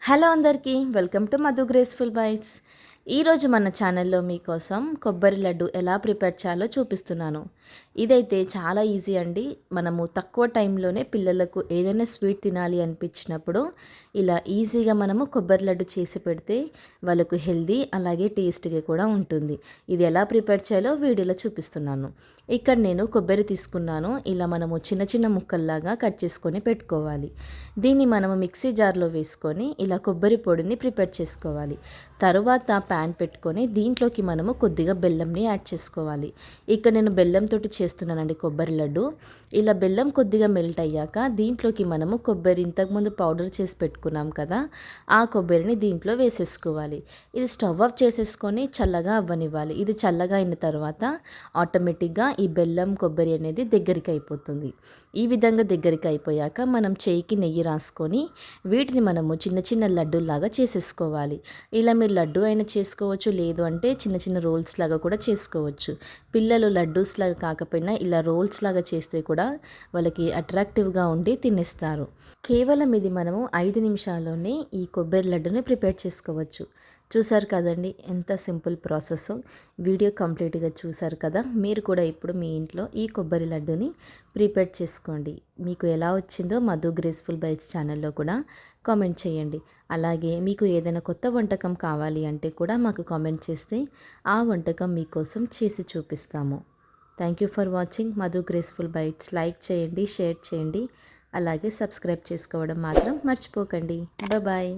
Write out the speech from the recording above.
Hello అందరికీ welcome to Madhu graceful bytes. ఈరోజు మన ఛానల్లో మీకోసం కొబ్బరి లడ్డు ఎలా ప్రిపేర్ చేయాలో చూపిస్తున్నాను. ఇదైతే చాలా ఈజీ అండి. మనము తక్కువ టైంలోనే పిల్లలకు ఏదైనా స్వీట్ తినాలి అనిపించినప్పుడు ఇలా ఈజీగా మనము కొబ్బరి లడ్డు చేసి పెడితే వాళ్ళకు హెల్దీ అలాగే టేస్ట్గా కూడా ఉంటుంది. ఇది ఎలా ప్రిపేర్ చేయాలో వీడియోలో చూపిస్తున్నాను. ఇక్కడ నేను కొబ్బరి తీసుకున్నాను. ఇలా మనము చిన్న చిన్న ముక్కల్లాగా కట్ చేసుకొని పెట్టుకోవాలి. దీన్ని మనము మిక్సీ జార్లో వేసుకొని ఇలా కొబ్బరి పొడిని ప్రిపేర్ చేసుకోవాలి. తరువాత ప్యాన్ పెట్టుకొని దీంట్లోకి మనము కొద్దిగా బెల్లంని యాడ్ చేసుకోవాలి. ఇక్కడ నేను బెల్లంతో చేస్తున్నానండి కొబ్బరి లడ్డు. ఇలా బెల్లం కొద్దిగా మెల్ట్ అయ్యాక దీంట్లోకి మనము కొబ్బరి ఇంతకుముందు పౌడర్ చేసి పెట్టుకున్నాం కదా, ఆ కొబ్బరిని దీంట్లో వేసేసుకోవాలి. ఇది స్టవ్ ఆఫ్ చేసేసుకొని చల్లగా అవ్వనివ్వాలి. ఇది చల్లగా అయిన తర్వాత ఆటోమేటిక్గా ఈ బెల్లం కొబ్బరి అనేది దగ్గరికి అయిపోతుంది. ఈ విధంగా దగ్గరికి అయిపోయాక మనం చేయికి నెయ్యి రాసుకొని వీటిని మనము చిన్న చిన్న లడ్డూలాగా చేసేసుకోవాలి. ఇలా మీరు లడ్డు అయినా చేసుకోవచ్చు, లేదు అంటే చిన్న చిన్న రోల్స్ లాగా కూడా చేసుకోవచ్చు. పిల్లలు లడ్డూస్ లాగా కాకపోయినా ఇలా రోల్స్ లాగా చేస్తే కూడా వాళ్ళకి అట్రాక్టివ్గా ఉండి తినేస్తారు. కేవలం ఇది మనము 5 నిమిషాల్లోనే ఈ కొబ్బరి లడ్డుని ప్రిపేర్ చేసుకోవచ్చు. చూసారు కదండి ఎంత సింపుల్ ప్రాసెస్. వీడియో కంప్లీట్గా చూసారు కదా. మీరు కూడా ఇప్పుడు మీ ఇంట్లో ఈ కొబ్బరి లడ్డుని ప్రిపేర్ చేసుకోండి. మీకు ఎలా వచ్చిందో మధు గ్రేస్ఫుల్ బైట్స్ ఛానల్లో కూడా కామెంట్ చేయండి. అలాగే మీకు ఏదైనా కొత్త వంటకం కావాలి అంటే కూడా మాకు కామెంట్ చేస్తే ఆ వంటకం మీకోసం చేసి చూపిస్తాము. Thank you for watching Madhu graceful bytes. Like చేయండి, షేర్ చేయండి, అలాగే సబ్స్క్రైబ్ చేసుకోవడం మాత్రం మర్చిపోకండి. బాయ్.